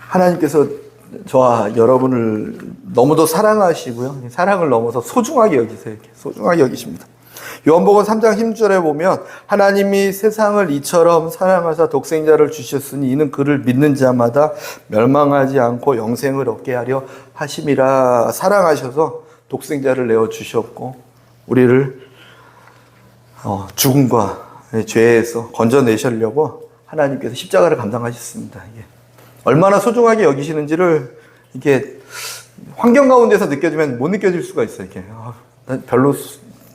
하나님께서 저와 여러분을 너무도 사랑하시고요. 사랑을 넘어서 소중하게 여기세요. 이렇게 소중하게 여기십니다. 요한복음 3장 10절에 보면 하나님이 세상을 이처럼 사랑하사 독생자를 주셨으니 이는 그를 믿는 자마다 멸망하지 않고 영생을 얻게 하려 하심이라. 사랑하셔서 독생자를 내어 주셨고 우리를 죽음과 죄에서 건져내시려고 하나님께서 십자가를 감당하셨습니다. 얼마나 소중하게 여기시는지를 이렇게 환경 가운데서 느껴지면 못 느껴질 수가 있어요. 이렇게 별로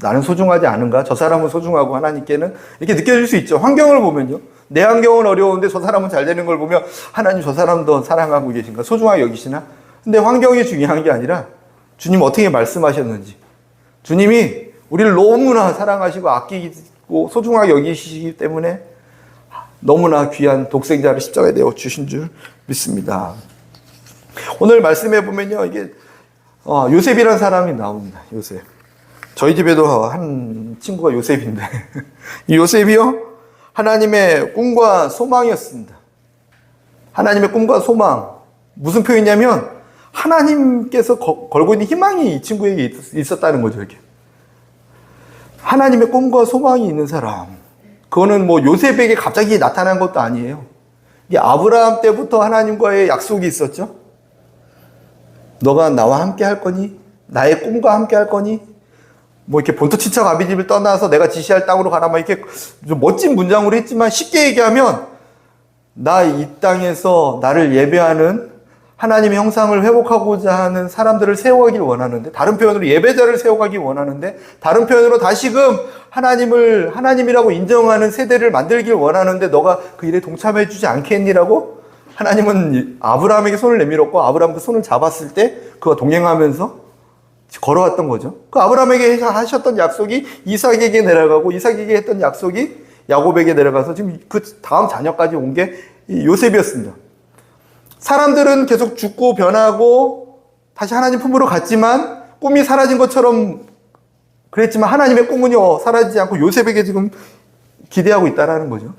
나는 소중하지 않은가? 저 사람은 소중하고 하나님께는 이렇게 느껴질 수 있죠. 환경을 보면요. 내 환경은 어려운데 저 사람은 잘 되는 걸 보면 하나님 저 사람 더 사랑하고 계신가? 소중하게 여기시나? 근데 환경이 중요한 게 아니라 주님 어떻게 말씀하셨는지, 주님이 우리를 너무나 사랑하시고 아끼고 소중하게 여기시기 때문에 너무나 귀한 독생자를 십자가에 내어 주신 줄 믿습니다. 오늘 말씀해 보면요, 이게 요셉이라는 사람이 나옵니다. 요셉. 저희 집에도 한 친구가 요셉인데 이 요셉이요, 하나님의 꿈과 소망이었습니다. 하나님의 꿈과 소망. 무슨 표현이냐면 하나님께서 걸고 있는 희망이 이 친구에게 있었다는 거죠. 이렇게 하나님의 꿈과 소망이 있는 사람. 그거는 뭐 요셉에게 갑자기 나타난 것도 아니에요. 이게 아브라함 때부터 하나님과의 약속이 있었죠. 너가 나와 함께 할 거니? 나의 꿈과 함께 할 거니? 뭐 이렇게 본토 친척 아비집을 떠나서 내가 지시할 땅으로 가라, 막 이렇게 좀 멋진 문장으로 했지만 쉽게 얘기하면 나 이 땅에서 나를 예배하는 하나님의 형상을 회복하고자 하는 사람들을 세워가길 원하는데, 다른 표현으로 예배자를 세워가길 원하는데, 다른 표현으로 다시금 하나님을 하나님이라고 인정하는 세대를 만들길 원하는데 너가 그 일에 동참해 주지 않겠니라고 하나님은 아브라함에게 손을 내밀었고, 아브라함 그 손을 잡았을 때 그가 동행하면서 걸어왔던 거죠. 그 아브라함에게 하셨던 약속이 이삭에게 내려가고, 이삭에게 했던 약속이 야곱에게 내려가서 지금 그 다음 자녀까지 온 게 요셉이었습니다. 사람들은 계속 죽고 변하고 다시 하나님 품으로 갔지만 꿈이 사라진 것처럼 그랬지만 하나님의 꿈은요, 사라지지 않고 요셉에게 지금 기대하고 있다는 거죠.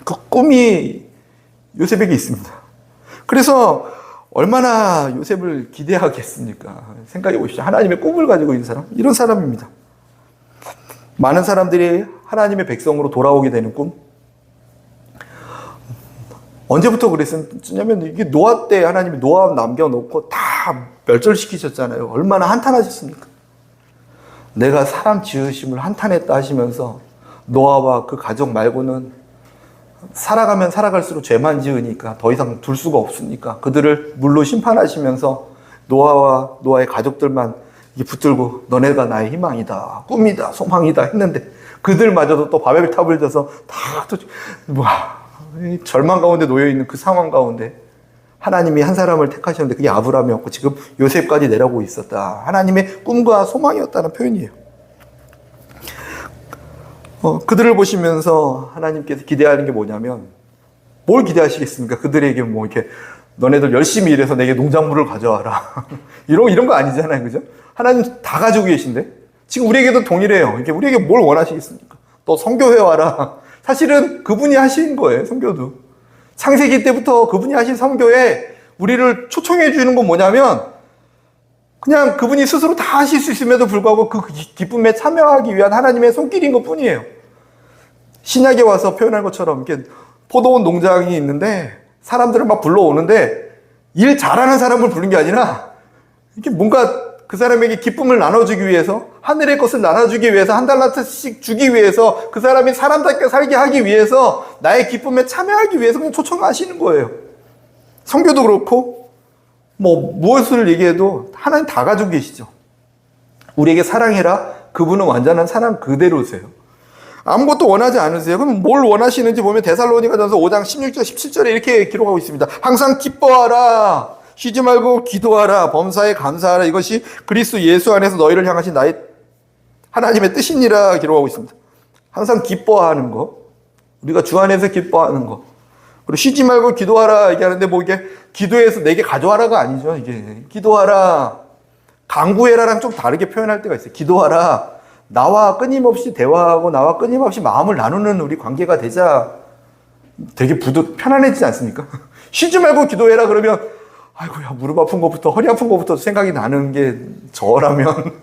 그 꿈이 요셉에게 있습니다. 그래서 얼마나 요셉을 기대하겠습니까? 생각해 보십시오. 하나님의 꿈을 가지고 있는 사람, 이런 사람입니다. 많은 사람들이 하나님의 백성으로 돌아오게 되는 꿈. 언제부터 그랬냐면 이게 노아 때 하나님이 노아 남겨놓고 다 멸절시키셨잖아요. 얼마나 한탄하셨습니까? 내가 사람 지으심을 한탄했다 하시면서 노아와 그 가족 말고는 살아가면 살아갈수록 죄만 지으니까 더 이상 둘 수가 없으니까 그들을 물로 심판하시면서 노아와 노아의 가족들만 붙들고 너네가 나의 희망이다, 꿈이다, 소망이다 했는데 그들마저도 또 바벨탑을 져서 다 또 절망 가운데 놓여있는 그 상황 가운데 하나님이 한 사람을 택하셨는데 그게 아브라함이었고 지금 요셉까지 내려오고 있었다. 하나님의 꿈과 소망이었다는 표현이에요. 그들을 보시면서 하나님께서 기대하는 게 뭐냐면, 뭘 기대하시겠습니까? 그들에게 뭐 이렇게 너네들 열심히 일해서 내게 농작물을 가져와라. 이런 거 아니잖아요. 그죠? 하나님 다 가지고 계신데? 지금 우리에게도 동일해요. 이렇게 우리에게 뭘 원하시겠습니까? 또 선교회 와라. 사실은 그분이 하신 거예요, 선교도. 창세기 때부터 그분이 하신 선교에 우리를 초청해 주는 건 뭐냐면, 그냥 그분이 스스로 다 하실 수 있음에도 불구하고 그 기쁨에 참여하기 위한 하나님의 손길인 것 뿐이에요. 신약에 와서 표현한 것처럼 이렇게 포도원 농장이 있는데 사람들을 막 불러오는데 일 잘하는 사람을 부른 게 아니라 이렇게 뭔가 그 사람에게 기쁨을 나눠주기 위해서, 하늘의 것을 나눠주기 위해서, 한 달란트씩 주기 위해서, 그 사람이 사람답게 살게 하기 위해서, 나의 기쁨에 참여하기 위해서 그냥 초청하시는 거예요. 성교도 그렇고 무엇을 얘기해도 하나님 다 가지고 계시죠. 우리에게 사랑해라. 그분은 완전한 사랑 그대로세요. 아무것도 원하지 않으세요. 그럼 뭘 원하시는지 보면 데살로니가전서 5장 16절 17절에 이렇게 기록하고 있습니다. 항상 기뻐하라. 쉬지 말고 기도하라. 범사에 감사하라. 이것이 그리스도 예수 안에서 너희를 향하신 나의 하나님의 뜻이니라 기록하고 있습니다. 항상 기뻐하는 거. 우리가 주 안에서 기뻐하는 거. 그리고 쉬지 말고 기도하라 얘기하는데 이게 기도해서 내게 가져와라가 아니죠. 이게 기도하라. 간구해라랑 좀 다르게 표현할 때가 있어요. 기도하라. 나와 끊임없이 대화하고 나와 끊임없이 마음을 나누는 우리 관계가 되자. 되게 편안해지지 않습니까? 쉬지 말고 기도해라 그러면 아이고야 무릎 아픈 것부터 허리 아픈 것부터 생각이 나는 게 저라면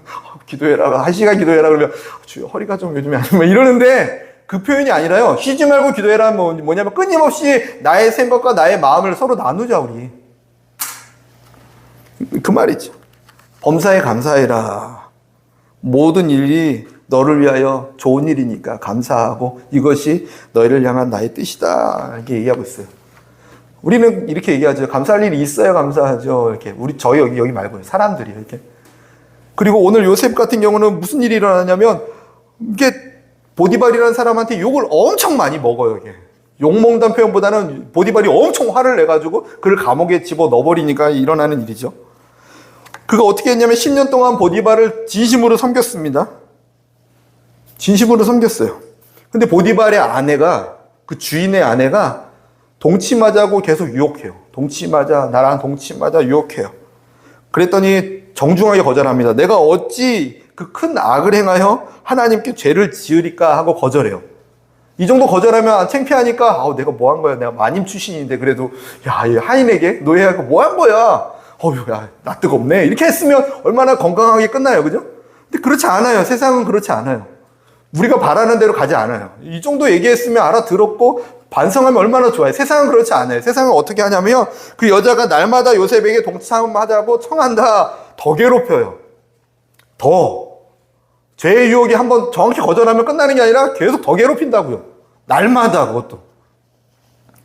기도해라 1시간 기도해라 그러면 주여 허리가 좀 요즘에 안 좋으면 이러는데 그 표현이 아니라요. 쉬지 말고 기도해라 뭐냐면 끊임없이 나의 생각과 나의 마음을 서로 나누자 우리. 그 말이죠. 범사에 감사해라. 모든 일이 너를 위하여 좋은 일이니까 감사하고 이것이 너희를 향한 나의 뜻이다. 이렇게 얘기하고 있어요. 우리는 이렇게 얘기하죠. 감사할 일이 있어야 감사하죠. 이렇게 저희 여기 말고요. 사람들이 이렇게. 그리고 오늘 요셉 같은 경우는 무슨 일이 일어나냐면 이게 보디발이라는 사람한테 욕을 엄청 많이 먹어요. 이게. 욕 먹는다는 표현보다는 보디발이 엄청 화를 내가지고 그를 감옥에 집어 넣어버리니까 일어나는 일이죠. 그가 어떻게 했냐면 10년 동안 보디발을 진심으로 섬겼습니다. 진심으로 섬겼어요. 근데 보디발의 아내가 그 주인의 아내가 동침하자고 계속 유혹해요. 동침하자, 나랑 동침하자 유혹해요. 그랬더니 정중하게 거절합니다. 내가 어찌 그 큰 악을 행하여 하나님께 죄를 지으리까 하고 거절해요. 이 정도 거절하면 창피하니까 내가 뭐 한 거야. 내가 마님 출신인데 그래도 야, 이 하인에게 노예하고 뭐 한 거야. 야, 나 뜨겁네. 이렇게 했으면 얼마나 건강하게 끝나요. 그죠? 근데 그렇지 않아요. 세상은 그렇지 않아요. 우리가 바라는 대로 가지 않아요. 이 정도 얘기했으면 알아들었고 반성하면 얼마나 좋아요. 세상은 그렇지 않아요. 세상은 어떻게 하냐면요. 그 여자가 날마다 요셉에게 동참하자고 청한다. 더 괴롭혀요. 죄의 유혹이 한번 정확히 거절하면 끝나는 게 아니라 계속 더 괴롭힌다고요. 날마다 그것도.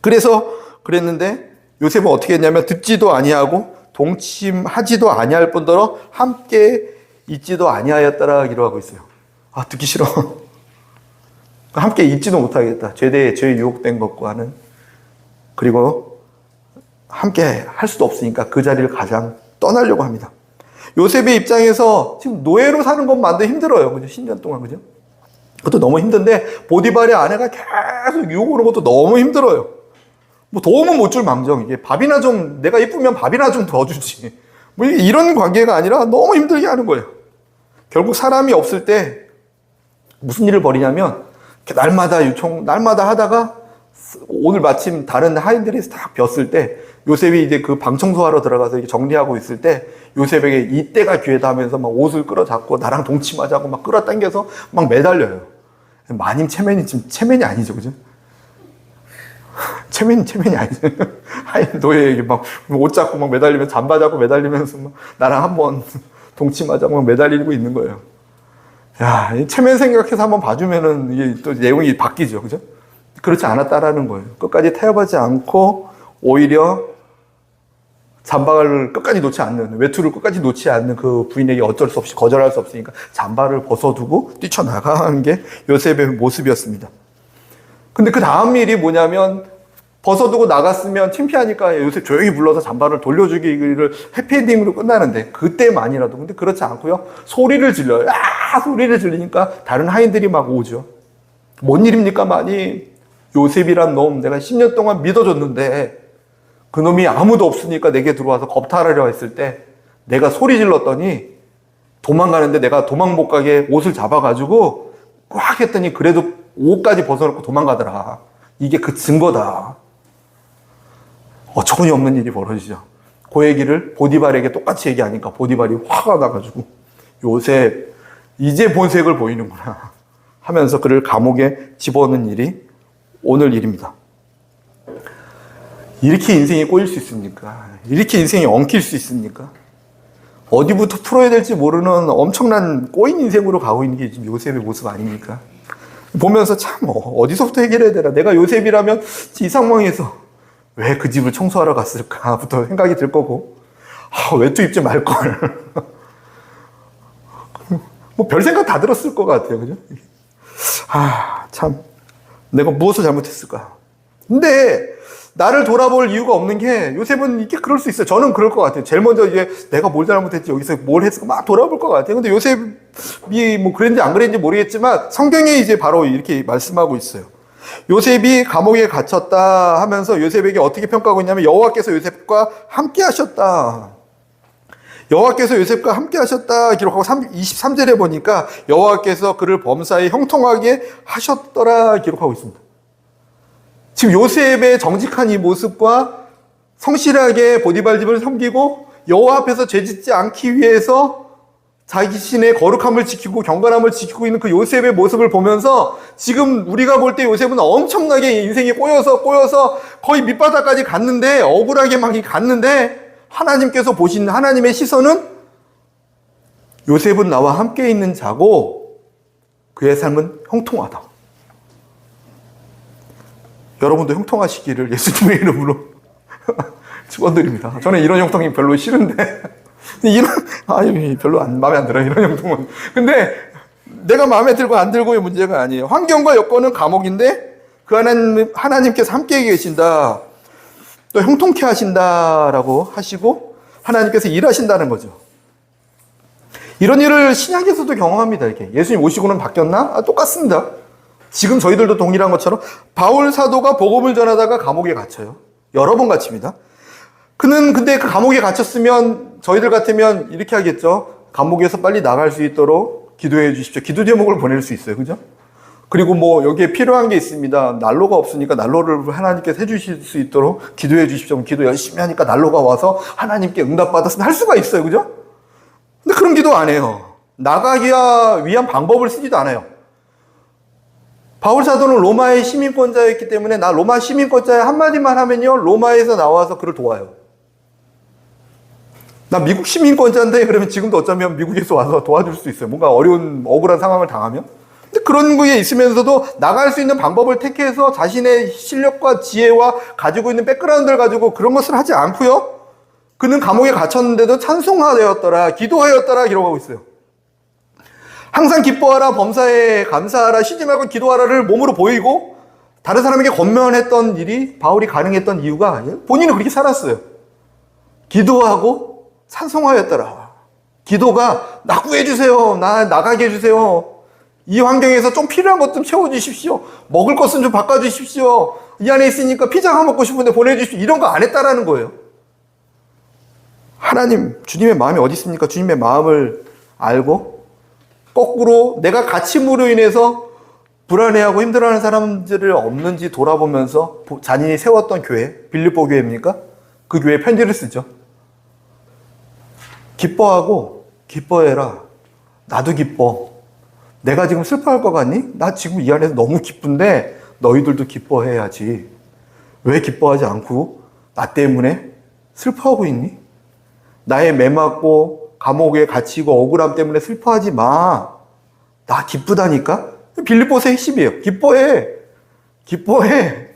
그래서 그랬는데 요셉은 어떻게 했냐면 듣지도 아니하고 동침하지도 아니할 뿐더러 함께 있지도 아니하였더라 기록하고 있어요. 듣기 싫어. 함께 있지도 못하겠다. 죄에 유혹된 것과는. 그리고 함께 할 수도 없으니까 그 자리를 가장 떠나려고 합니다. 요셉의 입장에서 지금 노예로 사는 것만도 힘들어요. 그죠? 10년 동안. 그죠? 그것도 너무 힘든데 보디발의 아내가 계속 유혹을 오는 것도 너무 힘들어요. 뭐 도움은 못 줄 망정. 이게 밥이나 좀 내가 이쁘면 밥이나 좀 더 주지. 뭐 이런 관계가 아니라 너무 힘들게 하는 거예요. 결국 사람이 없을 때 무슨 일을 벌이냐면 날마다 하다가 오늘 마침 다른 하인들이 딱 뵀을 때 요셉이 이제 그 방 청소하러 들어가서 정리하고 있을 때 요셉에게 이때가 기회다 하면서 막 옷을 끌어잡고 나랑 동침하자고 막 끌어당겨서 막 매달려요. 마님 체면이 지금 체면이 아니죠, 그죠? 체면이 아니죠. 하인 노예에게 막 옷 잡고 막 매달리면서 잠바 잡고 매달리면서 막 나랑 한번 동침하자고 막 매달리고 있는 거예요. 야, 체면 생각해서 한번 봐주면은 이게 또 내용이 바뀌죠, 그죠? 그렇지 않았다라는 거예요. 끝까지 타협하지 않고 오히려 잠바를 끝까지 놓지 않는, 외투를 끝까지 놓지 않는 그 부인에게 어쩔 수 없이 거절할 수 없으니까 잠바를 벗어두고 뛰쳐나가는 게 요셉의 모습이었습니다. 근데 그 다음 일이 뭐냐면 벗어두고 나갔으면 창피하니까 요셉 조용히 불러서 잠바를 돌려주기를 해피엔딩으로 끝나는데 그때만이라도. 근데 그렇지 않고요. 소리를 질러요. 소리를 질리니까 다른 하인들이 막 오죠. 뭔 일입니까 많이? 요셉이란 놈 내가 10년 동안 믿어줬는데 그놈이 아무도 없으니까 내게 들어와서 겁탈하려 했을 때 내가 소리 질렀더니 도망가는데 내가 도망 못 가게 옷을 잡아가지고 꽉 했더니 그래도 옷까지 벗어놓고 도망가더라. 이게 그 증거다. 어처구니 없는 일이 벌어지죠. 그 얘기를 보디발에게 똑같이 얘기하니까 보디발이 화가 나가지고 요셉 이제 본색을 보이는구나 하면서 그를 감옥에 집어넣는 일이 오늘 일입니다. 이렇게 인생이 꼬일 수 있습니까? 이렇게 인생이 엉킬 수 있습니까? 어디부터 풀어야 될지 모르는 엄청난 꼬인 인생으로 가고 있는 게 지금 요셉의 모습 아닙니까? 보면서 참 어디서부터 해결해야 되나? 내가 요셉이라면 이 상황에서 왜 그 집을 청소하러 갔을까부터 생각이 들 거고 외투 입지 말걸. 뭐 별 생각 다 들었을 것 같아요. 그죠? 참 내가 무엇을 잘못했을까? 근데 나를 돌아볼 이유가 없는 게 요셉은 이렇게 그럴 수 있어요. 저는 그럴 것 같아요. 제일 먼저 이제 내가 뭘 잘못했지, 여기서 뭘 했을까 막 돌아볼 것 같아요. 근데 요셉이 뭐 그랬는지 안 그랬는지 모르겠지만 성경에 이제 바로 이렇게 말씀하고 있어요. 요셉이 감옥에 갇혔다 하면서 요셉에게 어떻게 평가하고 있냐면 여호와께서 요셉과 함께 하셨다. 여호와께서 요셉과 함께 하셨다 기록하고 23절에 보니까 여호와께서 그를 범사에 형통하게 하셨더라 기록하고 있습니다. 지금 요셉의 정직한 이 모습과 성실하게 보디발집을 섬기고 여호와 앞에서 죄짓지 않기 위해서 자신의 거룩함을 지키고 경건함을 지키고 있는 그 요셉의 모습을 보면서 지금 우리가 볼 때 요셉은 엄청나게 인생이 꼬여서 거의 밑바닥까지 갔는데, 억울하게 막 갔는데, 하나님께서 보신 하나님의 시선은 요셉은 나와 함께 있는 자고 그의 삶은 형통하다. 여러분도 형통하시기를 예수님의 이름으로 축원드립니다. 저는 이런 형통이 별로 싫은데 별로 마음에 안 들어요, 이런 형통은. 근데 내가 마음에 들고 안 들고의 문제가 아니에요. 환경과 여건은 감옥인데 그 하나님께서 함께 계신다, 또 형통케 하신다라고 하시고 하나님께서 일하신다는 거죠. 이런 일을 신약에서도 경험합니다. 이렇게 예수님 오시고는 바뀌었나? 똑같습니다. 지금 저희들도 동일한 것처럼 바울 사도가 복음을 전하다가 감옥에 갇혀요. 여러 번 갇힙니다. 그는 근데 그 감옥에 갇혔으면 저희들 같으면 이렇게 하겠죠. 감옥에서 빨리 나갈 수 있도록 기도해 주십시오. 기도 제목을 보낼 수 있어요. 그죠? 그리고 뭐 여기에 필요한 게 있습니다. 난로가 없으니까 난로를 하나님께서 해주실 수 있도록 기도해 주십시오. 기도 열심히 하니까 난로가 와서 하나님께 응답받았으면 할 수가 있어요. 그죠? 근데 그런 기도 안 해요. 나가기 위한 방법을 쓰지도 않아요. 바울 사도는 로마의 시민권자였기 때문에 나 로마 시민권자의 한마디만 하면요, 로마에서 나와서 그를 도와요. 나 미국 시민권자인데 그러면 지금도 어쩌면 미국에서 와서 도와줄 수 있어요. 뭔가 어려운 억울한 상황을 당하면. 근데 그런 거에 있으면서도 나갈 수 있는 방법을 택해서 자신의 실력과 지혜와 가지고 있는 백그라운드를 가지고 그런 것을 하지 않고요, 그는 감옥에 갇혔는데도 찬송하되었더라, 기도하였더라 기록하고 있어요. 항상 기뻐하라, 범사에 감사하라, 쉬지 말고 기도하라를 몸으로 보이고 다른 사람에게 권면했던 일이 바울이 가능했던 이유가 본인은 그렇게 살았어요. 기도하고 찬송하였더라. 기도가 나 구해주세요, 나 나가게 해주세요, 이 환경에서 좀 필요한 것 좀 채워주십시오, 먹을 것은 좀 바꿔주십시오, 이 안에 있으니까 피자가 먹고 싶은데 보내주십시오, 이런 거 안 했다라는 거예요. 하나님, 주님의 마음이 어디 있습니까? 주님의 마음을 알고 거꾸로 내가 갇힘으로 인해서 불안해하고 힘들어하는 사람들을 없는지 돌아보면서 자신이 세웠던 교회, 빌립보 교회입니까? 그 교회에 편지를 쓰죠. 기뻐하고 기뻐해라. 나도 기뻐. 내가 지금 슬퍼할 것 같니? 나 지금 이 안에서 너무 기쁜데 너희들도 기뻐해야지. 왜 기뻐하지 않고 나 때문에 슬퍼하고 있니? 나의 매맞고 감옥에 갇히고 억울함 때문에 슬퍼하지 마. 나 기쁘다니까? 빌립보서의 핵심이에요. 기뻐해. 기뻐해.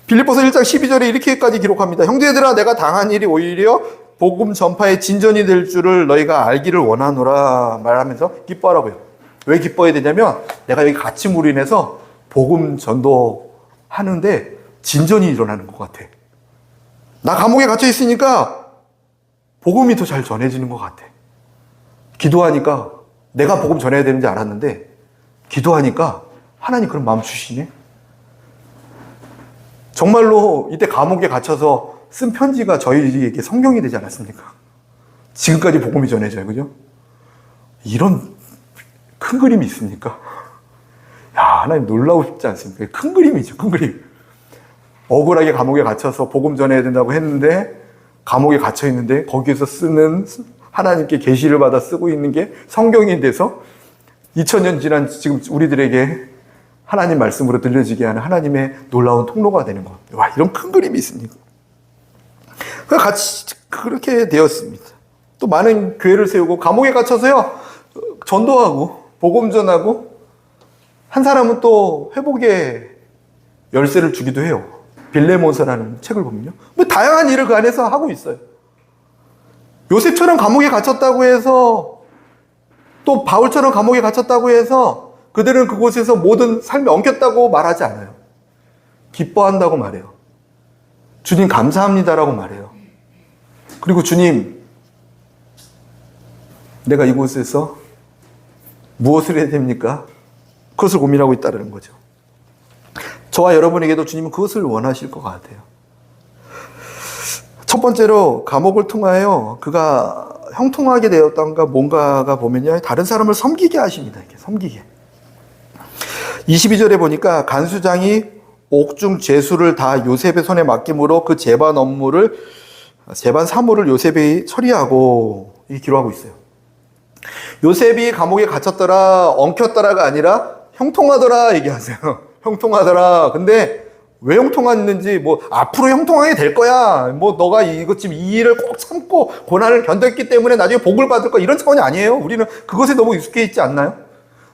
빌립보서 1장 12절에 이렇게까지 기록합니다. 형제들아, 내가 당한 일이 오히려 복음 전파의 진전이 될 줄을 너희가 알기를 원하노라 말하면서 기뻐하라고요. 왜 기뻐해야 되냐면 내가 여기 갇힘으로 인해서 복음 전도하는데 진전이 일어나는 것 같아. 나 감옥에 갇혀 있으니까 복음이 더 잘 전해지는 것 같아. 기도하니까 내가 복음 전해야 되는지 알았는데 기도하니까 하나님 그런 마음 주시네. 정말로 이때 감옥에 갇혀서 쓴 편지가 저희에게 성경이 되지 않았습니까? 지금까지 복음이 전해져요. 그죠? 이런 큰 그림이 있습니까? 야, 하나님 놀라우시지 않습니까? 큰 그림이죠. 큰 그림. 억울하게 감옥에 갇혀서 복음 전해야 된다고 했는데 감옥에 갇혀 있는데 거기에서 쓰는 하나님께 계시를 받아 쓰고 있는 게 성경이 돼서 2000년 지난 지금 우리들에게 하나님 말씀으로 들려지게 하는 하나님의 놀라운 통로가 되는 것. 와, 이런 큰 그림이 있습니까? 같이 그렇게 되었습니다. 또 많은 교회를 세우고 감옥에 갇혀서요, 전도하고 복음 전하고, 한 사람은 또 회복의 열쇠를 주기도 해요. 빌레몬서라는 책을 보면요. 뭐 다양한 일을 그 안에서 하고 있어요. 요셉처럼 감옥에 갇혔다고 해서, 또 바울처럼 감옥에 갇혔다고 해서 그들은 그곳에서 모든 삶이 엉켰다고 말하지 않아요. 기뻐한다고 말해요. 주님 감사합니다라고 말해요. 그리고 주님, 내가 이곳에서 무엇을 해야 됩니까? 그것을 고민하고 있다는 거죠. 저와 여러분에게도 주님은 그것을 원하실 것 같아요. 첫 번째로 감옥을 통하여 그가 형통하게 되었던가 뭔가가 보면요, 다른 사람을 섬기게 하십니다. 이렇게 섬기게. 22절에 보니까 간수장이 옥중 제수를 다 요셉의 손에 맡김으로 그 재반 사물을 요셉이 처리하고 이 기록하고 있어요. 요셉이 감옥에 갇혔더라, 엉켰더라가 아니라 형통하더라 얘기하세요. 형통하더라. 근데 왜 형통했는지, 뭐 앞으로 형통하게 될 거야, 뭐 너가 이것 지금 이 일을 꼭 참고 고난을 견뎠기 때문에 나중에 복을 받을 거야, 이런 차원이 아니에요. 우리는 그것에 너무 익숙해 있지 않나요?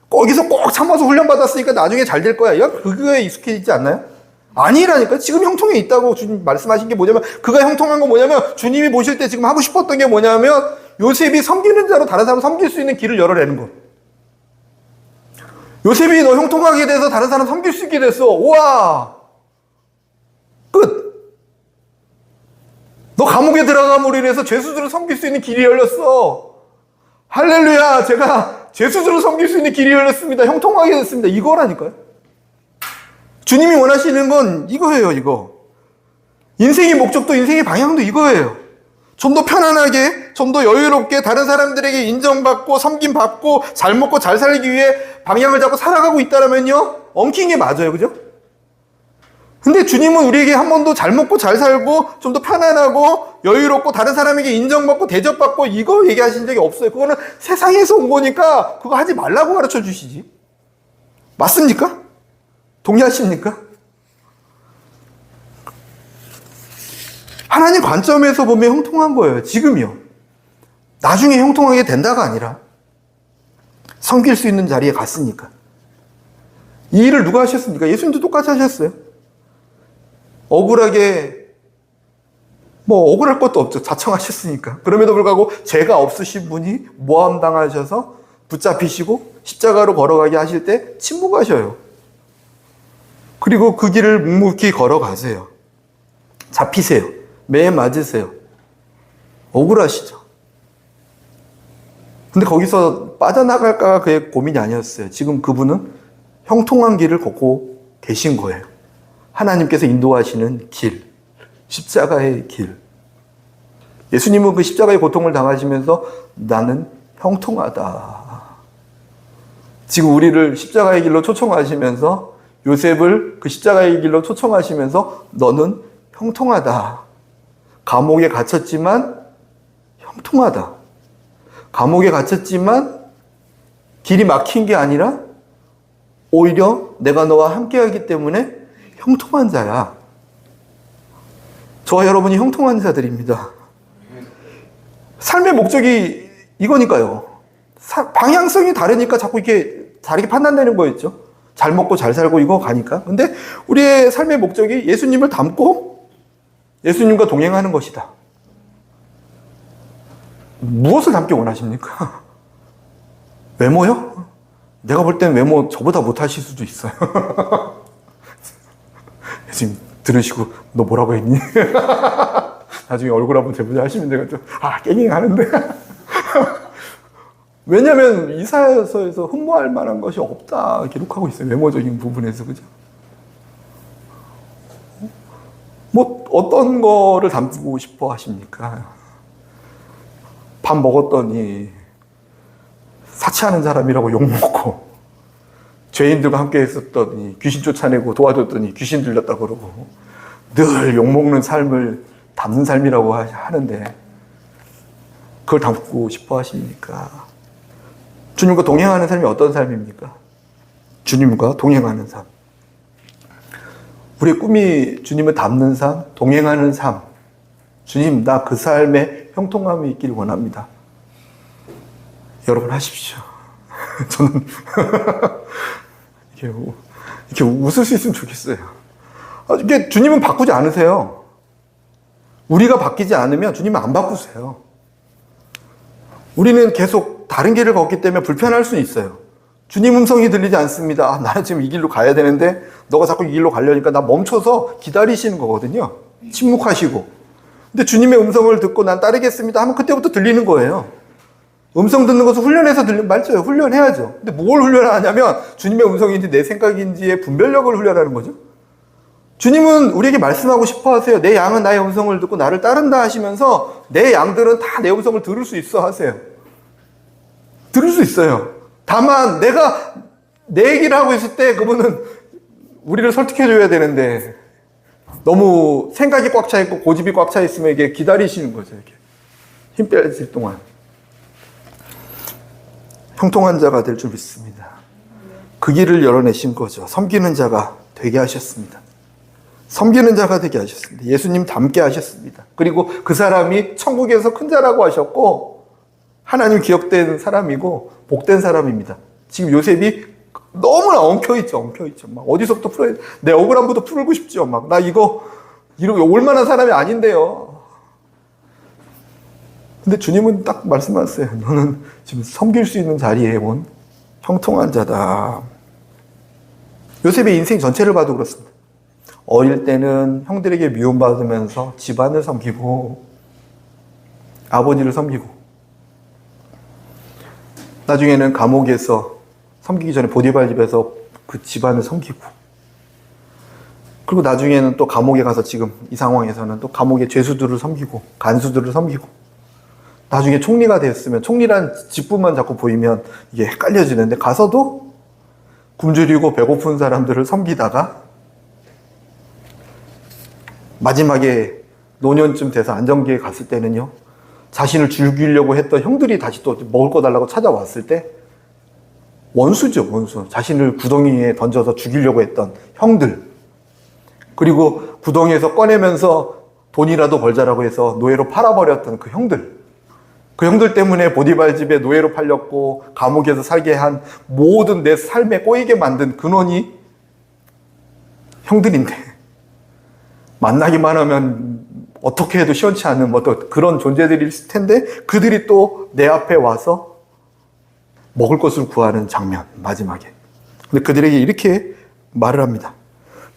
거기서 꼭 참아서 훈련받았으니까 나중에 잘 될 거야, 이런 그거에 익숙해 있지 않나요? 아니라니까. 지금 형통에 있다고 주님 말씀하신 게 뭐냐면, 그가 형통한 건 뭐냐면, 주님이 보실 때 지금 하고 싶었던 게 뭐냐면 요셉이 섬기는 자로 다른 사람 섬길 수 있는 길을 열어내는 거. 요셉이 너 형통하게 돼서 다른 사람 섬길 수 있게 됐어. 우와, 끝. 너 감옥에 들어감으로 인해서 죄수들을 섬길 수 있는 길이 열렸어. 할렐루야. 제가 죄수들을 섬길 수 있는 길이 열렸습니다. 형통하게 됐습니다. 이거라니까요. 주님이 원하시는 건 이거예요. 이거. 인생의 목적도 인생의 방향도 이거예요. 좀 더 편안하게, 좀 더 여유롭게 다른 사람들에게 인정받고 섬김받고 잘 먹고 잘 살기 위해 방향을 잡고 살아가고 있다면요, 엉킨 게 맞아요. 그죠? 근데 주님은 우리에게 한 번도 잘 먹고 잘 살고 좀 더 편안하고 여유롭고 다른 사람에게 인정받고 대접받고 이거 얘기하신 적이 없어요. 그거는 세상에서 온 거니까 그거 하지 말라고 가르쳐 주시지. 맞습니까? 동의하십니까? 하나님 관점에서 보면 형통한 거예요. 지금이요. 나중에 형통하게 된다가 아니라 섬길 수 있는 자리에 갔으니까. 이 일을 누가 하셨습니까? 예수님도 똑같이 하셨어요. 억울하게, 뭐 억울할 것도 없죠. 자청하셨으니까. 그럼에도 불구하고 죄가 없으신 분이 모함당하셔서 붙잡히시고 십자가로 걸어가게 하실 때 침묵하셔요. 그리고 그 길을 묵묵히 걸어가세요. 잡히세요. 매에 맞으세요. 억울하시죠. 근데 거기서 빠져나갈까가 그의 고민이 아니었어요. 지금 그분은 형통한 길을 걷고 계신 거예요. 하나님께서 인도하시는 길, 십자가의 길. 예수님은 그 십자가의 고통을 당하시면서 나는 형통하다. 지금 우리를 십자가의 길로 초청하시면서, 요셉을 그 십자가의 길로 초청하시면서 너는 형통하다. 감옥에 갇혔지만 형통하다. 감옥에 갇혔지만 길이 막힌 게 아니라 오히려 내가 너와 함께하기 때문에 형통한 자야. 저와 여러분이 형통한 자들입니다. 삶의 목적이 이거니까요. 방향성이 다르니까 자꾸 이렇게 다르게 판단되는 거였죠. 잘 먹고 잘 살고 이거 가니까. 근데 우리의 삶의 목적이 예수님을 닮고 예수님과 동행하는 것이다. 무엇을 닮기 원하십니까? 외모요? 내가 볼 땐 외모 저보다 못하실 수도 있어요. 예수님 들으시고 너 뭐라고 했니? 나중에 얼굴 한번 재보자 하시면 돼가지고 깽깽 하는데. 왜냐하면 이사야서에서 흠모할 만한 것이 없다 기록하고 있어요. 외모적인 부분에서. 그죠? 뭐 어떤 거를 담고 싶어 하십니까? 밥 먹었더니 사치하는 사람이라고 욕먹고, 죄인들과 함께 있었더니 귀신 쫓아내고 도와줬더니 귀신 들렸다 그러고, 늘 욕먹는 삶을 담는 삶이라고 하는데 그걸 담고 싶어 하십니까? 주님과 동행하는 삶이 어떤 삶입니까? 주님과 동행하는 삶. 우리의 꿈이 주님을 닮는 삶, 동행하는 삶. 주님, 나 그 삶에 형통함이 있기를 원합니다. 여러분 하십시오. 저는 이렇게 웃을 수 있으면 좋겠어요. 이게 주님은 바꾸지 않으세요. 우리가 바뀌지 않으면 주님은 안 바꾸세요. 우리는 계속 다른 길을 걷기 때문에 불편할 수는 있어요. 주님 음성이 들리지 않습니다. 나는 지금 이 길로 가야 되는데 너가 자꾸 이 길로 가려니까 나 멈춰서 기다리시는 거거든요. 침묵하시고. 근데 주님의 음성을 듣고 난 따르겠습니다 하면 그때부터 들리는 거예요. 음성 듣는 것을 훈련해서 맞죠? 훈련해야죠. 근데 뭘 훈련하냐면 주님의 음성인지 내 생각인지의 분별력을 훈련하는 거죠. 주님은 우리에게 말씀하고 싶어 하세요. 내 양은 나의 음성을 듣고 나를 따른다 하시면서 내 양들은 다 내 음성을 들을 수 있어 하세요. 들을 수 있어요. 다만 내가 내 얘기를 하고 있을 때 그분은 우리를 설득해줘야 되는데 너무 생각이 꽉 차 있고 고집이 꽉 차 있으면 이게 기다리시는 거죠. 이렇게 힘 빼실 동안. 형통한 자가 될 줄 믿습니다. 그 길을 열어내신 거죠. 섬기는 자가 되게 하셨습니다. 섬기는 자가 되게 하셨습니다. 예수님 닮게 하셨습니다. 그리고 그 사람이 천국에서 큰 자라고 하셨고 하나님 기억된 사람이고 복된 사람입니다. 지금 요셉이 너무나 엉켜있죠. 막 어디서부터 풀어야 돼? 내 억울함부터 풀고 싶죠. 막 나 이거 올만한 사람이 아닌데요. 근데 주님은 딱 말씀하셨어요. 너는 지금 섬길 수 있는 자리에 온 형통한 자다. 요셉의 인생 전체를 봐도 그렇습니다. 어릴 때는 형들에게 미움받으면서 집안을 섬기고 아버지를 섬기고 나중에는 감옥에서 섬기기 전에 보디발 집에서 그 집안을 섬기고 그리고 나중에는 또 감옥에 가서 지금 이 상황에서는 또 감옥의 죄수들을 섬기고 간수들을 섬기고 나중에 총리가 됐으면 총리란 직분만 자꾸 보이면 이게 헷갈려지는데 가서도 굶주리고 배고픈 사람들을 섬기다가 마지막에 노년쯤 돼서 안정기에 갔을 때는요 자신을 죽이려고 했던 형들이 다시 또 먹을 거 달라고 찾아왔을 때 원수죠, 원수. 자신을 구덩이에 던져서 죽이려고 했던 형들. 그리고 구덩이에서 꺼내면서 돈이라도 벌자라고 해서 노예로 팔아버렸던 그 형들. 그 형들 때문에 보디발 집에 노예로 팔렸고 감옥에서 살게 한 모든 내 삶에 꼬이게 만든 근원이 형들인데 만나기만 하면 어떻게 해도 시원치 않은 어떤 그런 존재들일 텐데 그들이 또 내 앞에 와서 먹을 것을 구하는 장면, 마지막에. 근데 그들에게 이렇게 말을 합니다.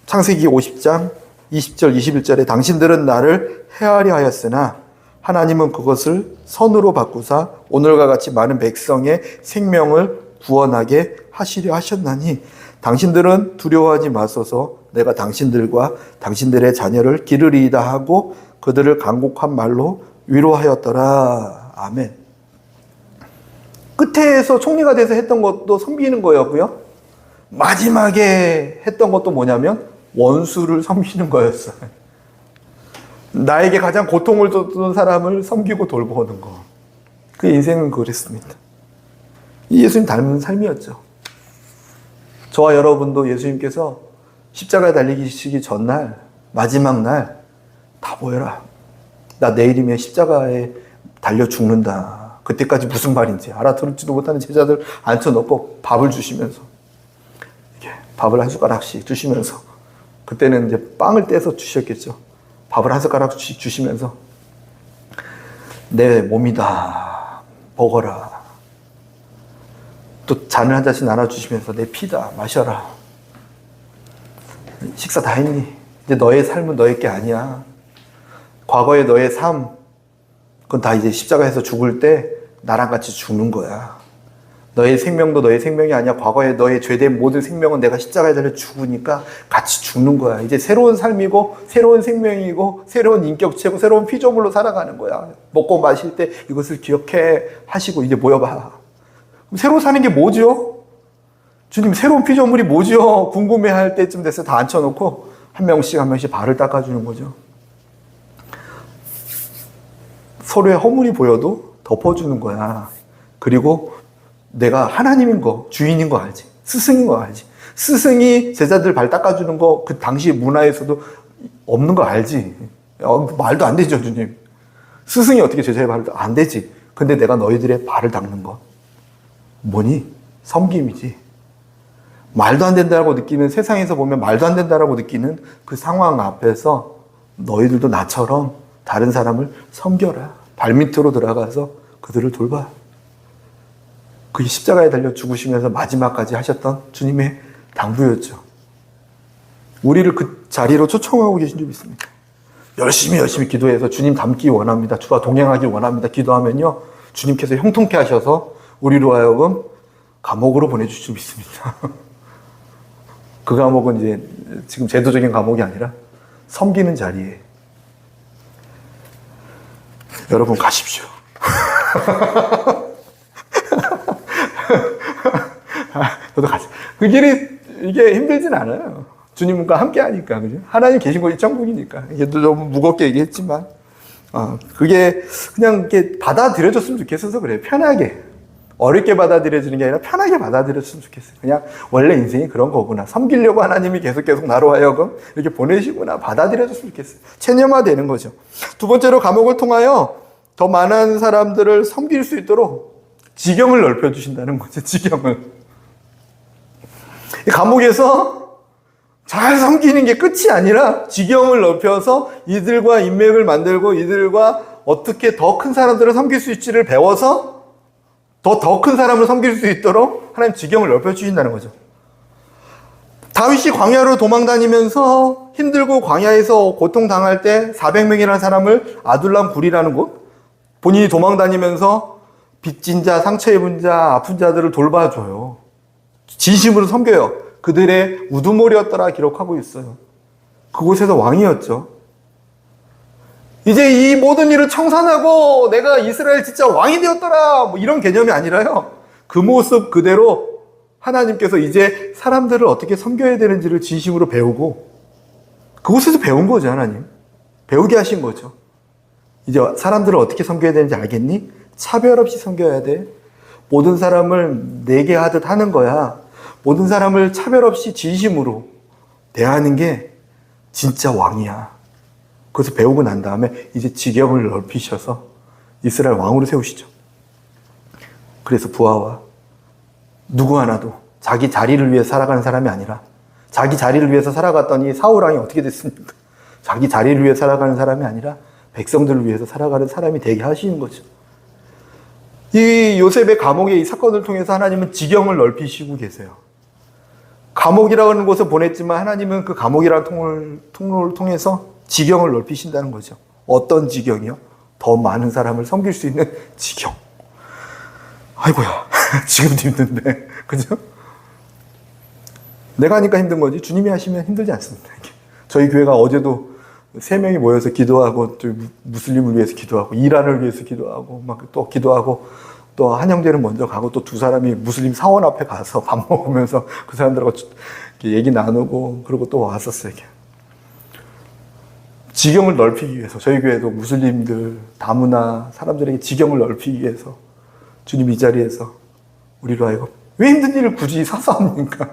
창세기 50장 20절 21절에 당신들은 나를 해하려 하였으나 하나님은 그것을 선으로 바꾸사 오늘과 같이 많은 백성의 생명을 구원하게 하시려 하셨나니 당신들은 두려워하지 마소서 내가 당신들과 당신들의 자녀를 기르리이다 하고 그들을 간곡한 말로 위로하였더라. 아멘. 끝에서 총리가 돼서 했던 것도 섬기는 거였고요. 마지막에 했던 것도 뭐냐면 원수를 섬기는 거였어요. 나에게 가장 고통을 줬던 사람을 섬기고 돌보는 거. 그 인생은 그랬습니다. 이 예수님 닮은 삶이었죠. 저와 여러분도 예수님께서 십자가에 달리시기 전날, 마지막 날 다 모여라. 나 내일이면 십자가에 달려 죽는다. 그때까지 무슨 말인지 알아들을지도 못하는 제자들 앉혀놓고 밥을 주시면서 이렇게 밥을 한 숟가락씩 주시면서 그때는 이제 빵을 떼서 주셨겠죠. 밥을 한 숟가락씩 주시면서 내 몸이다 먹어라. 또 잔을 한 잔씩 나눠주시면서 내 피다 마셔라. 식사 다 했니? 이제 너의 삶은 너의 게 아니야. 과거의 너의 삶 그건 다 이제 십자가에서 죽을 때 나랑 같이 죽는 거야. 너의 생명도 너의 생명이 아니야. 과거에 너의 죄된 모든 생명은 내가 십자가에 달려 죽으니까 같이 죽는 거야. 이제 새로운 삶이고 새로운 생명이고 새로운 인격체고 새로운 피조물로 살아가는 거야. 먹고 마실 때 이것을 기억해 하시고 이제 모여봐. 그럼 새로 사는 게 뭐죠? 주님 새로운 피조물이 뭐죠? 궁금해할 때쯤 됐어요. 다 앉혀놓고 한 명씩 발을 닦아주는 거죠. 서로의 허물이 보여도 덮어주는 거야. 그리고 내가 하나님인 거, 주인인 거 알지? 스승인 거 알지? 스승이 제자들 발 닦아주는 거 그 당시 문화에서도 없는 거 알지? 말도 안 되죠, 주님. 스승이 어떻게 제자의 발을 안 되지? 근데 내가 너희들의 발을 닦는 거 뭐니? 섬김이지. 말도 안 된다고 느끼는 세상에서 보면 말도 안 된다고 느끼는 그 상황 앞에서 너희들도 나처럼 다른 사람을 섬겨라. 발밑으로 들어가서 그들을 돌봐. 그 십자가에 달려 죽으시면서 마지막까지 하셨던 주님의 당부였죠. 우리를 그 자리로 초청하고 계신 줄 믿습니다. 열심히 기도해서 주님 닮기 원합니다. 주와 동행하기 원합니다. 기도하면요. 주님께서 형통케 하셔서 우리로 하여금 감옥으로 보내주실 줄 믿습니다. 그 감옥은 이제 지금 제도적인 감옥이 아니라 섬기는 자리에 여러분 가십시오. 저도 가죠. 그 길이 이게 힘들진 않아요. 주님과 함께 하니까, 그죠? 하나님 계신 곳이 천국이니까. 이게 좀 무겁게 얘기했지만, 그게 그냥 이렇게 받아들여졌으면 좋겠어서 그래요. 편하게. 어렵게 받아들여지는 게 아니라 편하게 받아들였으면 좋겠어요. 그냥 원래 인생이 그런 거구나. 섬기려고 하나님이 계속 나로 하여금 이렇게 보내시구나. 받아들여졌으면 좋겠어요. 체념화되는 거죠. 두 번째로 감옥을 통하여 더 많은 사람들을 섬길 수 있도록 지경을 넓혀주신다는 거죠. 지경을. 이 감옥에서 잘 섬기는 게 끝이 아니라 지경을 넓혀서 이들과 인맥을 만들고 이들과 어떻게 더 큰 사람들을 섬길 수 있지를 배워서 더 큰 사람을 섬길 수 있도록 하나님 지경을 넓혀주신다는 거죠. 다윗이 광야로 도망다니면서 힘들고 광야에서 고통당할 때 400명이라는 사람을 아둘람 굴이라는 곳, 본인이 도망다니면서 빚진 자, 상처 입은 자, 아픈 자들을 돌봐줘요. 진심으로 섬겨요. 그들의 우두머리였더라 기록하고 있어요. 그곳에서 왕이었죠. 이제 이 모든 일을 청산하고 내가 이스라엘 진짜 왕이 되었더라 뭐 이런 개념이 아니라요. 그 모습 그대로 하나님께서 이제 사람들을 어떻게 섬겨야 되는지를 진심으로 배우고 그곳에서 배운 거죠. 하나님 배우게 하신 거죠. 이제 사람들을 어떻게 섬겨야 되는지 알겠니? 차별 없이 섬겨야 돼. 모든 사람을 내게 하듯 하는 거야. 모든 사람을 차별 없이 진심으로 대하는 게 진짜 왕이야. 그것을 배우고 난 다음에 이제 지경을 넓히셔서 이스라엘 왕으로 세우시죠. 그래서 부하와 누구 하나도 자기 자리를 위해 살아가는 사람이 아니라 자기 자리를 위해서 살아갔더니 사울 왕이 어떻게 됐습니까? 자기 자리를 위해 살아가는 사람이 아니라 백성들을 위해서 살아가는 사람이 되게 하시는 거죠. 이 요셉의 감옥의 이 사건을 통해서 하나님은 지경을 넓히시고 계세요. 감옥이라고 하는 곳에 보냈지만 하나님은 그 감옥이라는 통로를 통해서 지경을 넓히신다는 거죠. 어떤 지경이요? 더 많은 사람을 섬길 수 있는 지경. 아이고야, 지금도 힘든데, 그죠? 내가 하니까 힘든 거지 주님이 하시면 힘들지 않습니다. 저희 교회가 어제도 3명이 모여서 기도하고 또 무슬림을 위해서 기도하고 이란을 위해서 기도하고 막 또 기도하고 또 한영대는 먼저 가고 또 2사람이 무슬림 사원 앞에 가서 밥 먹으면서 그 사람들하고 얘기 나누고 그러고 또 왔었어요. 지경을 넓히기 위해서 저희 교회도 무슬림들 다문화 사람들에게 지경을 넓히기 위해서 주님 이 자리에서 우리로 하여금 왜 힘든 일을 굳이 사서 합니까?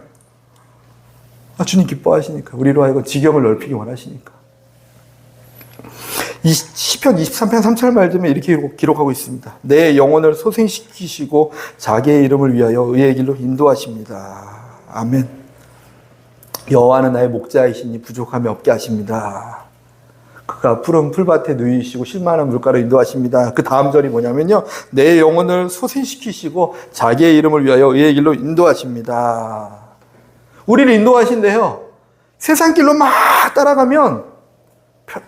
주님 기뻐하시니까 우리로 하여금 지경을 넓히기 원하시니까. 시편 23편 3절 말씀에 이렇게 기록하고 있습니다. 내 영혼을 소생시키시고 자기의 이름을 위하여 의의 길로 인도하십니다. 아멘. 여호와는 나의 목자이시니 부족함이 없게 하십니다. 그가 푸른 풀밭에 누이시고 쉴만한 물가로 인도하십니다. 그 다음 절이 뭐냐면요. 내 영혼을 소생시키시고 자기의 이름을 위하여 의의 길로 인도하십니다. 우리를 인도하신대요. 세상 길로 막 따라가면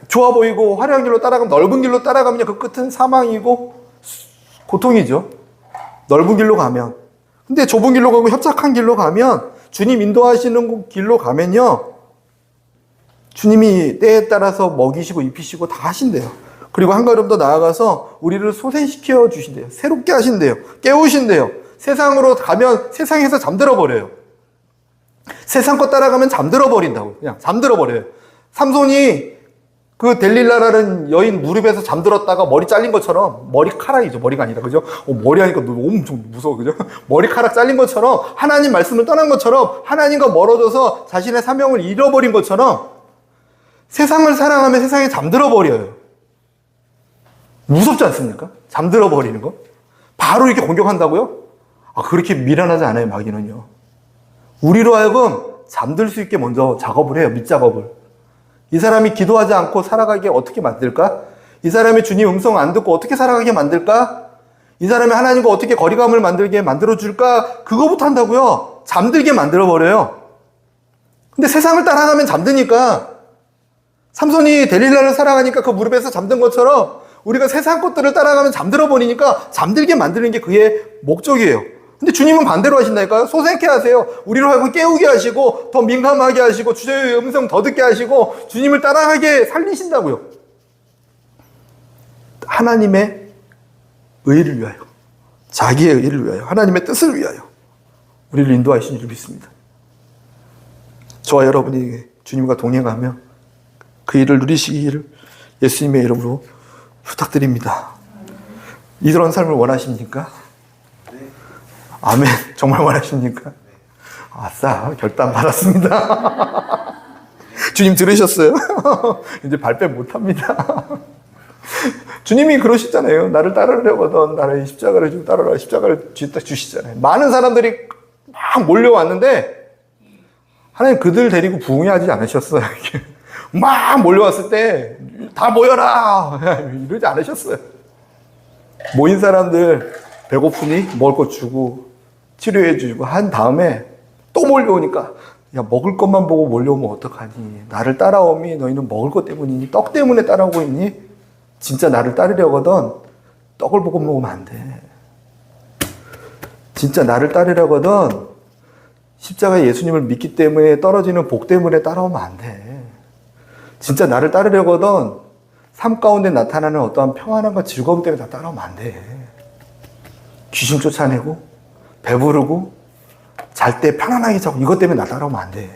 좋아 보이고 화려한 길로 따라가면 넓은 길로 따라가면 그 끝은 사망이고 고통이죠. 넓은 길로 가면. 근데 좁은 길로 가고 협착한 길로 가면 주님 인도하시는 길로 가면요. 주님이 때에 따라서 먹이시고 입히시고 다 하신대요. 그리고 한 걸음 더 나아가서 우리를 소생시켜 주신대요. 새롭게 하신대요. 깨우신대요. 세상으로 가면 세상에서 잠들어 버려요. 세상 것 따라가면 잠들어 버린다고. 그냥 잠들어 버려요. 삼손이 그 델릴라라는 여인 무릎에서 잠들었다가 머리 잘린 것처럼, 머리카락이죠. 머리가 아니라, 그죠? 머리 하니까 너무 엄청 무서워, 그죠? 머리카락 잘린 것처럼, 하나님 말씀을 떠난 것처럼, 하나님과 멀어져서 자신의 사명을 잃어버린 것처럼, 세상을 사랑하면 세상에 잠들어 버려요. 무섭지 않습니까? 잠들어 버리는 거? 바로 이렇게 공격한다고요? 그렇게 미련하지 않아요, 마귀는요. 우리로 하여금 잠들 수 있게 먼저 작업을 해요, 밑작업을. 이 사람이 기도하지 않고 살아가게 어떻게 만들까? 이 사람이 주님 음성 안 듣고 어떻게 살아가게 만들까? 이 사람이 하나님과 어떻게 거리감을 만들게 만들어줄까? 그거부터 한다고요. 잠들게 만들어버려요. 근데 세상을 따라가면 잠드니까 삼손이 델릴라를 사랑하니까 그 무릎에서 잠든 것처럼 우리가 세상 것들을 따라가면 잠들어버리니까 잠들게 만드는 게 그의 목적이에요. 근데 주님은 반대로 하신다니까요. 소생케 하세요. 우리로 하여금 깨우게 하시고 더 민감하게 하시고 주의 음성 더 듣게 하시고 주님을 따라가게 살리신다고요. 하나님의 의를 위하여, 자기의 의를 위하여, 하나님의 뜻을 위하여 우리를 인도하신 줄 믿습니다. 저와 여러분이 주님과 동행하며 그 일을 누리시기를 예수님의 이름으로 부탁드립니다. 이런 삶을 원하십니까? 아멘. 정말 원하십니까? 아싸, 결단 받았습니다. 주님 들으셨어요? 이제 발뺌 못합니다. 주님이 그러시잖아요. 나를 따르려거든 나를 십자가를 주고 따르라. 십자가를 주시잖아요. 많은 사람들이 막 몰려왔는데 하나님 그들 데리고 부흥하지 않으셨어요. 막 몰려왔을 때 다 모여라 이러지 않으셨어요. 모인 사람들 배고프니 먹을 것 주고 치료해 주고 한 다음에 또 몰려오니까 야, 먹을 것만 보고 몰려오면 어떡하니? 나를 따라오니 너희는 먹을 것 때문이니? 떡 때문에 따라오고 있니? 진짜 나를 따르려거든 떡을 보고 먹으면 안 돼. 진짜 나를 따르려거든 십자가 예수님을 믿기 때문에 떨어지는 복 때문에 따라오면 안 돼. 진짜 나를 따르려거든 삶 가운데 나타나는 어떠한 평안함과 즐거움 때문에 다 따라오면 안 돼. 귀신 쫓아내고 배부르고 잘 때 편안하게 자고 이것 때문에 나 따라오면 안 돼.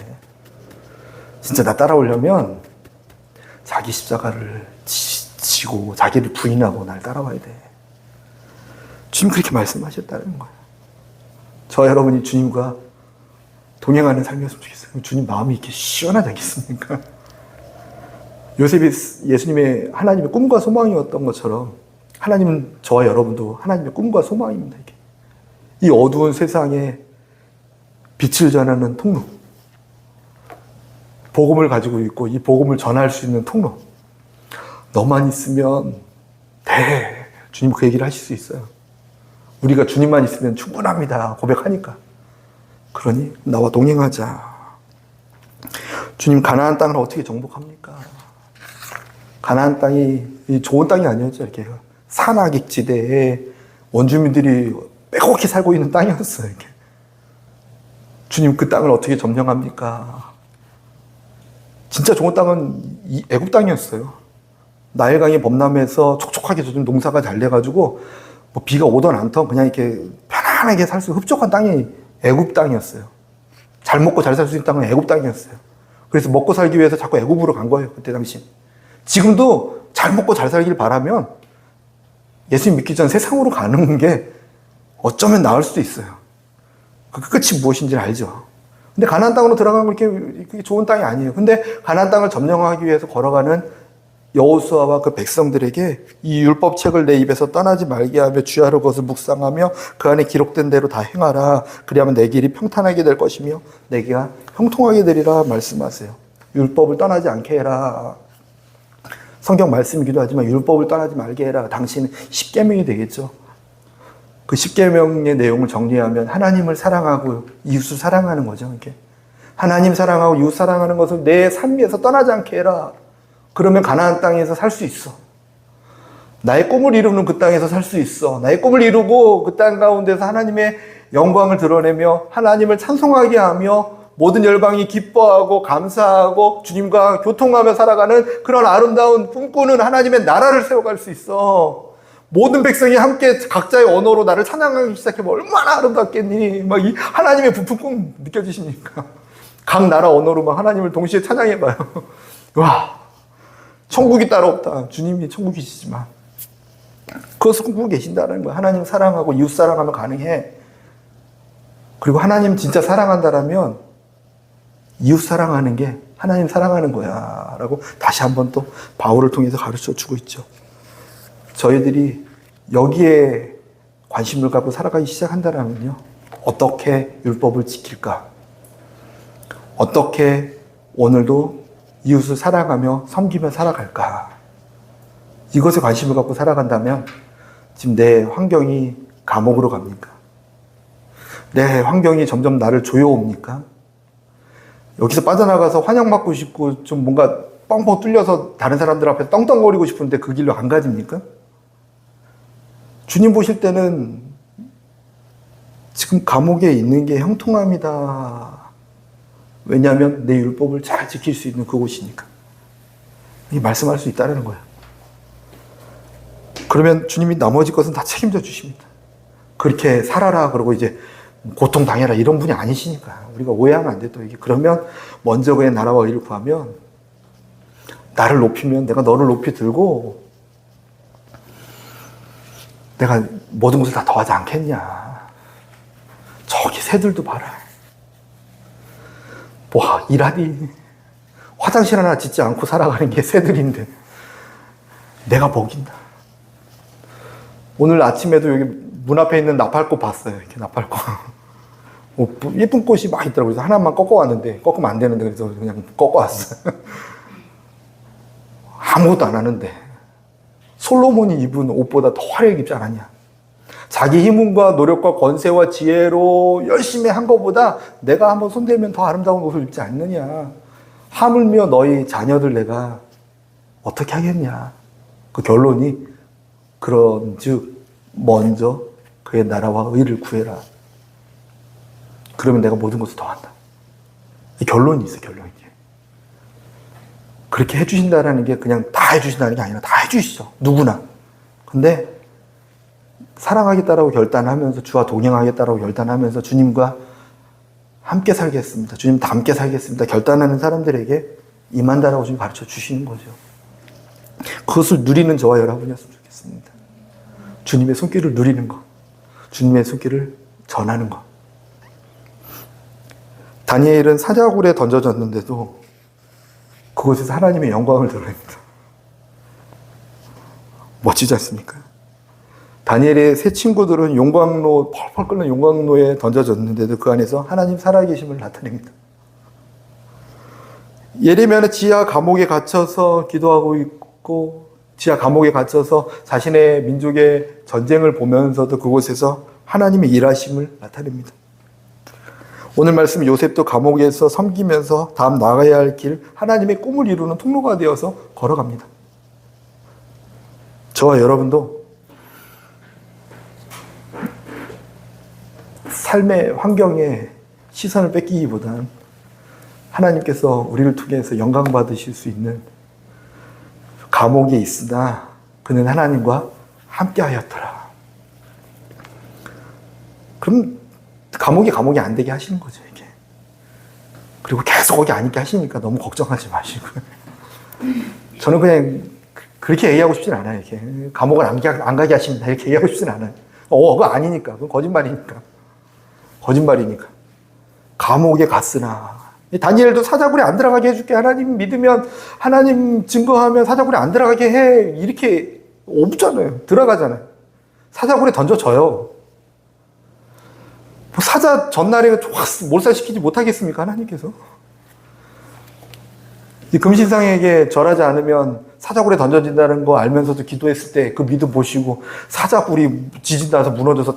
진짜 나 따라오려면 자기 십자가를 지고 자기를 부인하고 날 따라와야 돼. 주님 그렇게 말씀하셨다는 거예요. 저 여러분이 주님과 동행하는 삶이었으면 좋겠어요. 주님 마음이 이렇게 시원하지 않겠습니까? 요셉이 예수님의 하나님의 꿈과 소망이었던 것처럼 하나님은 저와 여러분도 하나님의 꿈과 소망입니다. 이게. 이 어두운 세상에 빛을 전하는 통로, 복음을 가지고 있고 이 복음을 전할 수 있는 통로. 너만 있으면 돼. 주님 그 얘기를 하실 수 있어요. 우리가 주님만 있으면 충분합니다. 고백하니까. 그러니 나와 동행하자. 주님 가나안 땅을 어떻게 정복합니까? 가나안 땅이 좋은 땅이 아니었죠. 이렇게 산악지대에 원주민들이 빼곡히 살고 있는 땅이었어요. 이렇게. 주님 그 땅을 어떻게 점령합니까? 진짜 좋은 땅은 애굽 땅이었어요. 나일강이 범람해서 촉촉하게 젖은 농사가 잘 돼가지고 뭐 비가 오던 않던 그냥 이렇게 편안하게 살 수 흡족한 땅이 애굽 땅이었어요. 잘 먹고 잘 살 수 있는 땅은 애굽 땅이었어요. 그래서 먹고 살기 위해서 자꾸 애굽으로 간 거예요. 그때 당시. 지금도 잘 먹고 잘 살길 바라면 예수님 믿기 전 세상으로 가는 게 어쩌면 나을 수도 있어요. 그 끝이 무엇인지 알죠. 근데 가나안 땅으로 들어가는 건 그렇게 좋은 땅이 아니에요. 근데 가나안 땅을 점령하기 위해서 걸어가는 여호수아와 그 백성들에게 이 율법책을 내 입에서 떠나지 말게 하며 주야로 그것을 묵상하며 그 안에 기록된 대로 다 행하라. 그리하면 내 길이 평탄하게 될 것이며 내가 형통하게 되리라 말씀하세요. 율법을 떠나지 않게 해라. 성경 말씀이기도 하지만 율법을 떠나지 말게 해라. 당신은 십계명이 되겠죠. 그 십계명의 내용을 정리하면 하나님을 사랑하고 이웃을 사랑하는 거죠. 이렇게 하나님 사랑하고 이웃 사랑하는 것을 내 삶에서 떠나지 않게 해라. 그러면 가나안 땅에서 살 수 있어. 나의 꿈을 이루는 그 땅에서 살 수 있어. 나의 꿈을 이루고 그 땅 가운데서 하나님의 영광을 드러내며 하나님을 찬송하게 하며 모든 열방이 기뻐하고 감사하고 주님과 교통하며 살아가는 그런 아름다운 꿈꾸는 하나님의 나라를 세워갈 수 있어. 모든 백성이 함께 각자의 언어로 나를 찬양하기 시작하면 얼마나 아름답겠니? 막 이 하나님의 부푼 꿈 느껴지십니까? 각 나라 언어로 막 하나님을 동시에 찬양해봐요. 와, 천국이 따로 없다. 주님이 천국이시지만 그것을 꿈꾸고 계신다는 거예요. 하나님 사랑하고 이웃 사랑하면 가능해. 그리고 하나님 진짜 사랑한다라면 이웃 사랑하는 게 하나님 사랑하는 거야 라고 다시 한번 또 바울을 통해서 가르쳐 주고 있죠. 저희들이 여기에 관심을 갖고 살아가기 시작한다면요, 어떻게 율법을 지킬까? 어떻게 오늘도 이웃을 사랑하며 섬기며 살아갈까? 이것에 관심을 갖고 살아간다면 지금 내 환경이 감옥으로 갑니까? 내 환경이 점점 나를 조여옵니까? 여기서 빠져나가서 환영받고 싶고 좀 뭔가 뻥뻥 뚫려서 다른 사람들 앞에서 떵떵거리고 싶은데 그 길로 안 가집니까? 주님 보실 때는 지금 감옥에 있는 게 형통함이다. 왜냐하면 내 율법을 잘 지킬 수 있는 그곳이니까. 이 말씀할 수 있다는 거예요. 그러면 주님이 나머지 것은 다 책임져 주십니다. 그렇게 살아라. 그러고 이제 고통당해라 이런 분이 아니시니까 우리가 오해하면 안 돼. 또 이게 그러면 먼저 그의 나라와 의를 구하면 나를 높이면 내가 너를 높이 들고 내가 모든 것을 다 더하지 않겠냐. 저기 새들도 봐라. 뭐 일하니 화장실 하나 짓지 않고 살아가는 게 새들인데 내가 먹인다. 오늘 아침에도 여기 문 앞에 있는 나팔꽃 봤어요. 이렇게 나팔꽃. 예쁜 꽃이 막 있더라고요. 그래서 하나만 꺾어왔는데 꺾으면 안 되는데 그래서 그냥 꺾어왔어요. 아무것도 안 하는데 솔로몬이 입은 옷보다 더 화려하게 입지 않았냐. 자기 힘과 노력과 권세와 지혜로 열심히 한 것보다 내가 한번 손대면 더 아름다운 옷을 입지 않느냐. 하물며 너희 자녀들 내가 어떻게 하겠냐. 그 결론이 그런즉 먼저 그의 나라와 의를 구해라. 그러면 내가 모든 것을 더한다. 이 결론이 있어, 결론이. 그렇게 해주신다는 게 그냥 다 해주신다는 게 아니라 다 해주시죠. 누구나. 근데 사랑하겠다라고 결단하면서 주와 동행하겠다라고 결단하면서 주님과 함께 살겠습니다. 주님과 함께 살겠습니다. 결단하는 사람들에게 임한다라고 좀 가르쳐 주시는 거죠. 그것을 누리는 저와 여러분이었으면 좋겠습니다. 주님의 손길을 누리는 것. 주님의 손길을 전하는 것. 다니엘은 사자굴에 던져졌는데도 그곳에서 하나님의 영광을 드러냅니다. 멋지지 않습니까? 다니엘의 세 친구들은 용광로, 펄펄 끓는 용광로에 던져졌는데도 그 안에서 하나님 살아계심을 나타냅니다. 예레미야는 지하 감옥에 갇혀서 기도하고 있고 지하 감옥에 갇혀서 자신의 민족의 전쟁을 보면서도 그곳에서 하나님의 일하심을 나타냅니다. 오늘 말씀 요셉도 감옥에서 섬기면서 다음 나가야 할 길, 하나님의 꿈을 이루는 통로가 되어서 걸어갑니다. 저와 여러분도 삶의 환경에 시선을 뺏기기보단 하나님께서 우리를 통해서 영광 받으실 수 있는 감옥에 있으나 그는 하나님과 함께 하였더라. 그럼 감옥이 안 되게 하시는 거죠, 이게. 그리고 계속 거기 안 있게 하시니까 너무 걱정하지 마시고. 저는 그냥 그렇게 얘기하고 싶진 않아요, 이렇게. 감옥을 안 가게 하십니다. 이렇게 얘기하고 싶진 않아요. 그거 아니니까. 그건 거짓말이니까. 감옥에 갔으나. 다니엘도 사자굴에 안 들어가게 해줄게. 하나님 믿으면, 하나님 증거하면 사자굴에 안 들어가게 해. 이렇게 없잖아요. 들어가잖아요. 사자굴에 던져져요. 사자 전날에 몰살시키지 못하겠습니까? 하나님께서. 금신상에게 절하지 않으면 사자굴에 던져진다는 거 알면서도 기도했을 때 그 믿음 보시고 사자굴이 지진다서 무너져서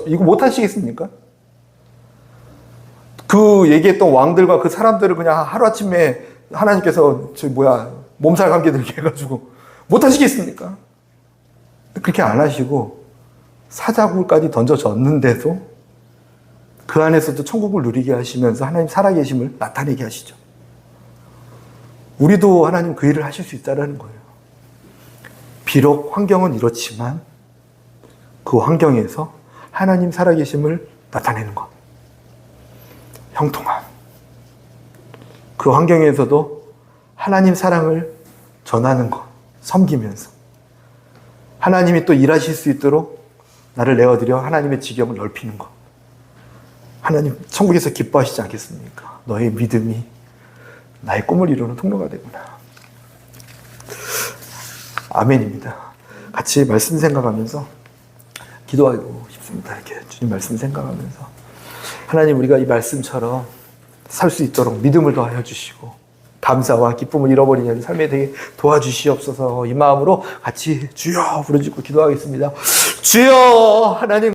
이거 못하시겠습니까? 그 얘기했던 왕들과 그 사람들을 그냥 하루아침에 하나님께서 몸살 감기 들게 해가지고 못하시겠습니까? 그렇게 안 하시고 사자굴까지 던져졌는데도 그 안에서도 천국을 누리게 하시면서 하나님 살아계심을 나타내게 하시죠. 우리도 하나님 그 일을 하실 수 있다는 거예요. 비록 환경은 이렇지만 그 환경에서 하나님 살아계심을 나타내는 것. 형통함. 그 환경에서도 하나님 사랑을 전하는 것. 섬기면서. 하나님이 또 일하실 수 있도록 나를 내어드려 하나님의 지경을 넓히는 것. 하나님 천국에서 기뻐하시지 않겠습니까? 너의 믿음이 나의 꿈을 이루는 통로가 되구나. 아멘입니다. 같이 말씀 생각하면서 기도하고 싶습니다. 이렇게 주님 말씀 생각하면서 하나님 우리가 이 말씀처럼 살 수 있도록 믿음을 더하여 주시고 감사와 기쁨을 잃어버리는 삶에 되게 도와주시옵소서. 이 마음으로 같이 주여 부르짖고 기도하겠습니다. 주여 하나님